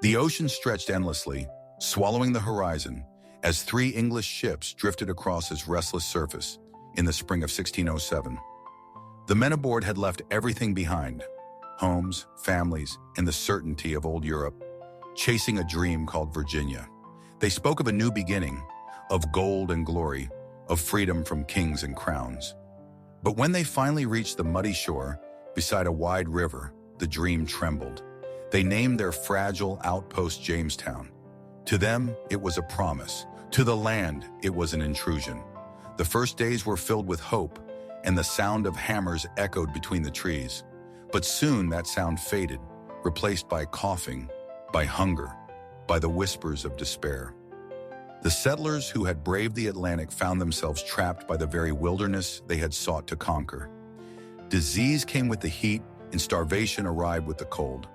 The ocean stretched endlessly, swallowing the horizon, as 3 English ships drifted across its restless surface in the spring of 1607. The men aboard had left everything behind: homes, families, and the certainty of old Europe, chasing a dream called Virginia. They spoke of a new beginning, of gold and glory, of freedom from kings and crowns. But when they finally reached the muddy shore, beside a wide river, the dream trembled. They named their fragile outpost Jamestown. To them, it was a promise. To the land, it was an intrusion. The first days were filled with hope, and the sound of hammers echoed between the trees. But soon that sound faded, replaced by coughing, by hunger, by the whispers of despair. The settlers who had braved the Atlantic found themselves trapped by the very wilderness they had sought to conquer. Disease came with the heat, and starvation arrived with the cold.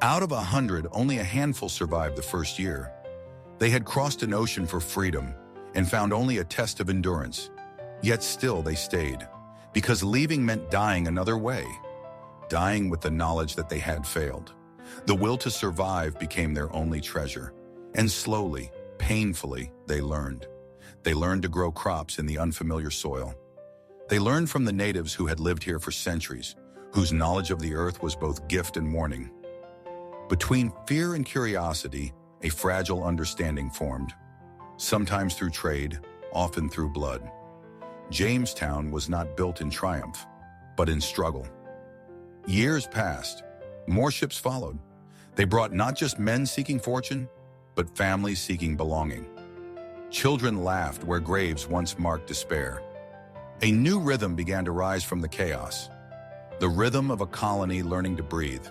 Out of 100, only a handful survived the first year. They had crossed an ocean for freedom and found only a test of endurance. Yet still they stayed, because leaving meant dying another way, dying with the knowledge that they had failed. The will to survive became their only treasure, and slowly, painfully, they learned. They learned to grow crops in the unfamiliar soil. They learned from the natives who had lived here for centuries, whose knowledge of the earth was both gift and warning. Between fear and curiosity, a fragile understanding formed, sometimes through trade, often through blood. Jamestown was not built in triumph, but in struggle. Years passed. More ships followed. They brought not just men seeking fortune, but families seeking belonging. Children laughed where graves once marked despair. A new rhythm began to rise from the chaos, the rhythm of a colony learning to breathe.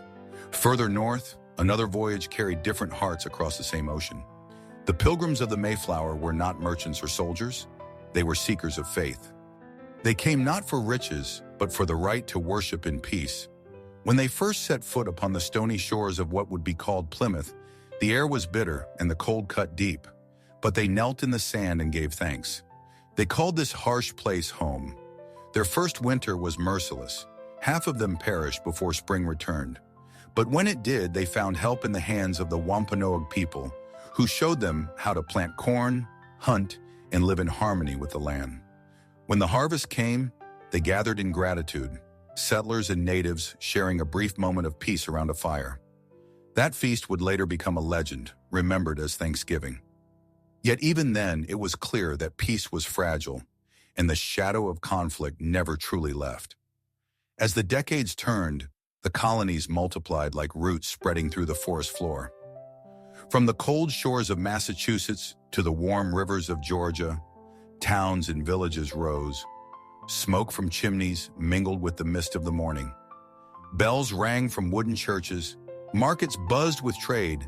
Further north, another voyage carried different hearts across the same ocean. The pilgrims of the Mayflower were not merchants or soldiers. They were seekers of faith. They came not for riches, but for the right to worship in peace. When they first set foot upon the stony shores of what would be called Plymouth, the air was bitter and the cold cut deep, but they knelt in the sand and gave thanks. They called this harsh place home. Their first winter was merciless. Half of them perished before spring returned. But when it did, they found help in the hands of the Wampanoag people, who showed them how to plant corn, hunt, and live in harmony with the land. When the harvest came, they gathered in gratitude, settlers and natives sharing a brief moment of peace around a fire. That feast would later become a legend, remembered as Thanksgiving. Yet even then, it was clear that peace was fragile, and the shadow of conflict never truly left. As the decades turned, the colonies multiplied like roots spreading through the forest floor. From the cold shores of Massachusetts to the warm rivers of Georgia, towns and villages rose. Smoke from chimneys mingled with the mist of the morning. Bells rang from wooden churches, markets buzzed with trade,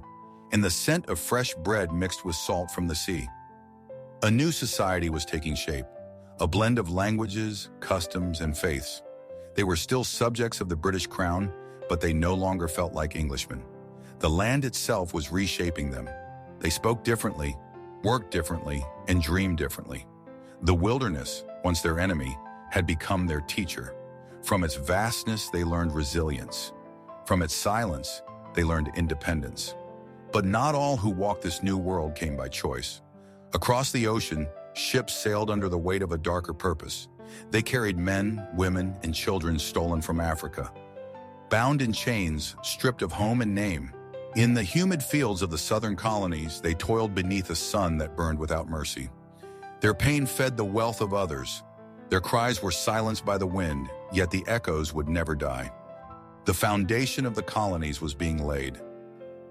and the scent of fresh bread mixed with salt from the sea. A new society was taking shape, a blend of languages, customs, and faiths. They were still subjects of the British crown, but they no longer felt like Englishmen. The land itself was reshaping them. They spoke differently, worked differently, and dreamed differently. The wilderness, once their enemy, had become their teacher. From its vastness, they learned resilience. From its silence, they learned independence. But not all who walked this new world came by choice. Across the ocean, ships sailed under the weight of a darker purpose. They carried men, women, and children stolen from Africa. Bound in chains, stripped of home and name, in the humid fields of the southern colonies, they toiled beneath a sun that burned without mercy. Their pain fed the wealth of others. Their cries were silenced by the wind, yet the echoes would never die. The foundation of the colonies was being laid,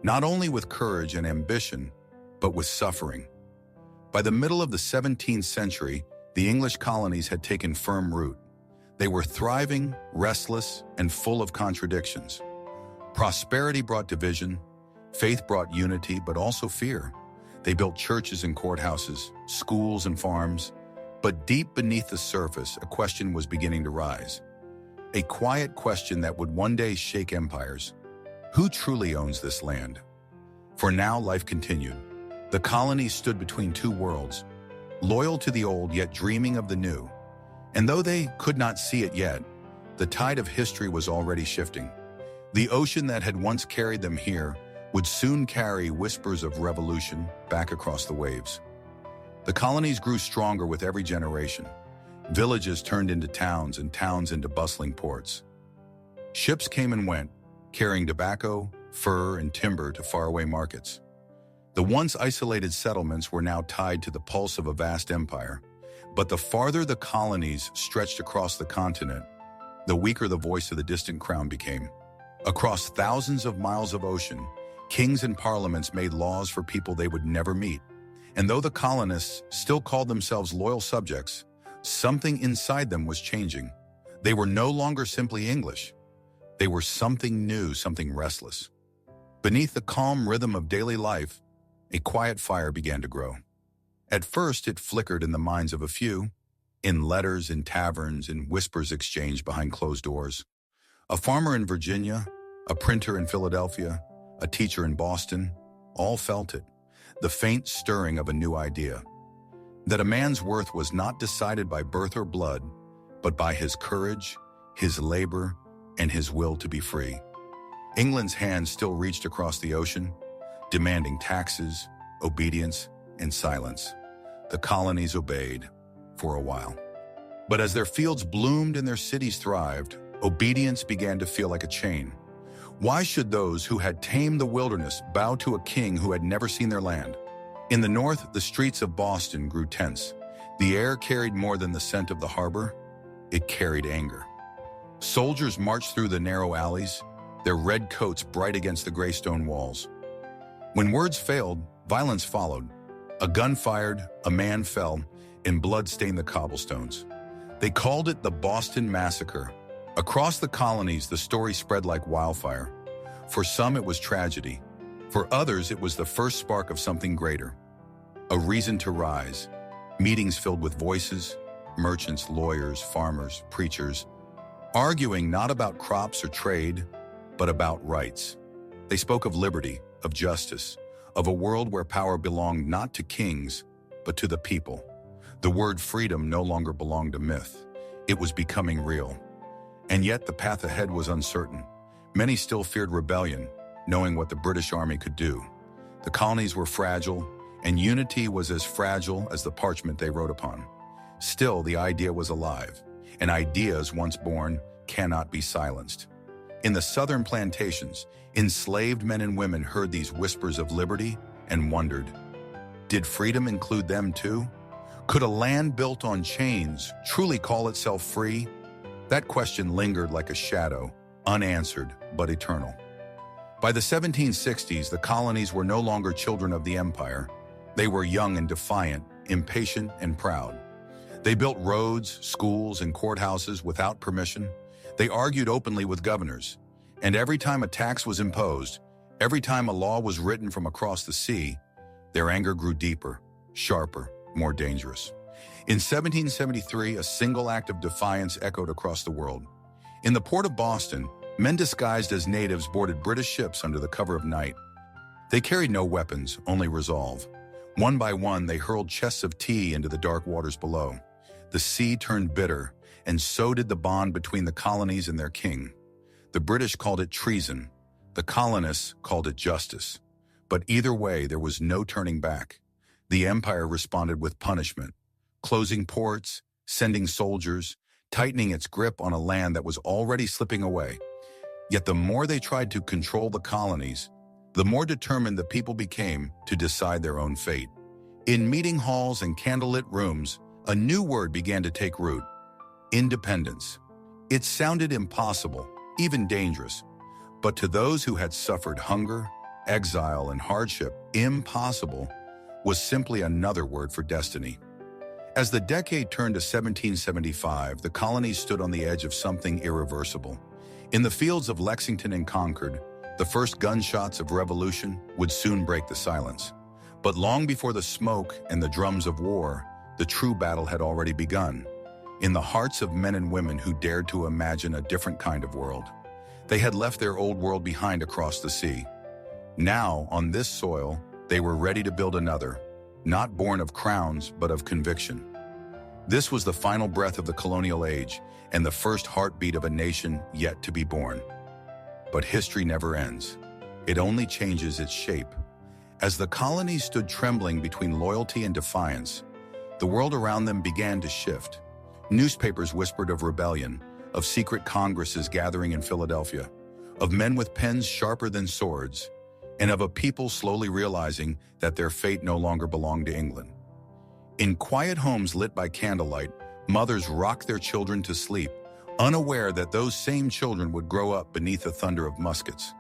not only with courage and ambition, but with suffering. By the middle of the 17th century, the English colonies had taken firm root. They were thriving, restless, and full of contradictions. Prosperity brought division, faith brought unity, but also fear. They built churches and courthouses, schools and farms, but deep beneath the surface, a question was beginning to rise. A quiet question that would one day shake empires. Who truly owns this land? For now, life continued. The colonies stood between two worlds, loyal to the old yet dreaming of the new. And though they could not see it yet, the tide of history was already shifting. The ocean that had once carried them here would soon carry whispers of revolution back across the waves. The colonies grew stronger with every generation. Villages turned into towns and towns into bustling ports. Ships came and went, carrying tobacco, fur, and timber to faraway markets. The once isolated settlements were now tied to the pulse of a vast empire. But the farther the colonies stretched across the continent, the weaker the voice of the distant crown became. Across thousands of miles of ocean, kings and parliaments made laws for people they would never meet. And though the colonists still called themselves loyal subjects, something inside them was changing. They were no longer simply English. They were something new, something restless. Beneath the calm rhythm of daily life, a quiet fire began to grow. At first, it flickered in the minds of a few, in letters, in taverns, in whispers exchanged behind closed doors. A farmer in Virginia, a printer in Philadelphia, a teacher in Boston, all felt it, the faint stirring of a new idea. That a man's worth was not decided by birth or blood, but by his courage, his labor, and his will to be free. England's hand still reached across the ocean, demanding taxes, obedience, and silence. The colonies obeyed, for a while. But as their fields bloomed and their cities thrived, obedience began to feel like a chain. Why should those who had tamed the wilderness bow to a king who had never seen their land? In the north, the streets of Boston grew tense. The air carried more than the scent of the harbor. It carried anger. Soldiers marched through the narrow alleys, their red coats bright against the gray stone walls. When words failed, violence followed. A gun fired, a man fell, and blood stained the cobblestones. They called it the Boston Massacre. Across the colonies, the story spread like wildfire. For some, it was tragedy. For others, it was the first spark of something greater. A reason to rise. Meetings filled with voices, merchants, lawyers, farmers, preachers, arguing not about crops or trade, but about rights. They spoke of liberty, of justice, of a world where power belonged not to kings, but to the people. The word freedom no longer belonged to myth. It was becoming real. And yet the path ahead was uncertain. Many still feared rebellion, knowing what the British Army could do. The colonies were fragile, and unity was as fragile as the parchment they wrote upon. Still, the idea was alive, and ideas once born cannot be silenced. In the southern plantations, enslaved men and women heard these whispers of liberty and wondered, did freedom include them too? Could a land built on chains truly call itself free? That question lingered like a shadow, unanswered but eternal. By the 1760s, the colonies were no longer children of the empire. They were young and defiant, impatient and proud. They built roads, schools, and courthouses without permission. They argued openly with governors. And every time a tax was imposed, every time a law was written from across the sea, their anger grew deeper, sharper, more dangerous. In 1773, a single act of defiance echoed across the world. In the port of Boston, men disguised as natives boarded British ships under the cover of night. They carried no weapons, only resolve. One by one, they hurled chests of tea into the dark waters below. The sea turned bitter, and so did the bond between the colonies and their king. The British called it treason. The colonists called it justice. But either way, there was no turning back. The empire responded with punishment, closing ports, sending soldiers, tightening its grip on a land that was already slipping away. Yet the more they tried to control the colonies, the more determined the people became to decide their own fate. In meeting halls and candlelit rooms, a new word began to take root: independence. It sounded impossible, even dangerous. But to those who had suffered hunger, exile, and hardship, impossible was simply another word for destiny. As the decade turned to 1775, the colonies stood on the edge of something irreversible. In the fields of Lexington and Concord, the first gunshots of revolution would soon break the silence. But long before the smoke and the drums of war, the true battle had already begun. In the hearts of men and women who dared to imagine a different kind of world. They had left their old world behind across the sea. Now, on this soil, they were ready to build another, not born of crowns, but of conviction. This was the final breath of the colonial age and the first heartbeat of a nation yet to be born. But history never ends. It only changes its shape. As the colonies stood trembling between loyalty and defiance, the world around them began to shift. Newspapers whispered of rebellion, of secret congresses gathering in Philadelphia, of men with pens sharper than swords, and of a people slowly realizing that their fate no longer belonged to England. In quiet homes lit by candlelight, mothers rocked their children to sleep, unaware that those same children would grow up beneath the thunder of muskets.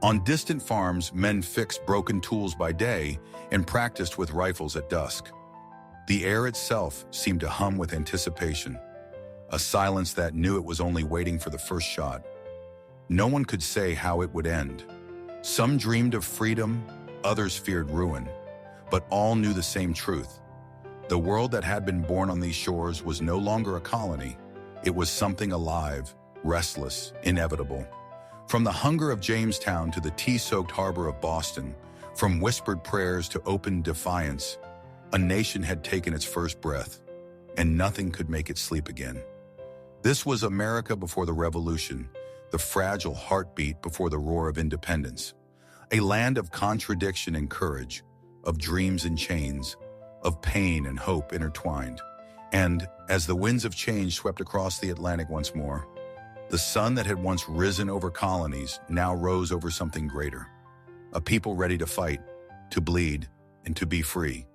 On distant farms, men fixed broken tools by day and practiced with rifles at dusk. The air itself seemed to hum with anticipation, a silence that knew it was only waiting for the first shot. No one could say how it would end. Some dreamed of freedom, others feared ruin, but all knew the same truth. The world that had been born on these shores was no longer a colony. It was something alive, restless, inevitable. From the hunger of Jamestown to the tea-soaked harbor of Boston, from whispered prayers to open defiance, a nation had taken its first breath, and nothing could make it sleep again. This was America before the Revolution, the fragile heartbeat before the roar of independence. A land of contradiction and courage, of dreams and chains, of pain and hope intertwined. And, as the winds of change swept across the Atlantic once more, the sun that had once risen over colonies now rose over something greater. A people ready to fight, to bleed, and to be free.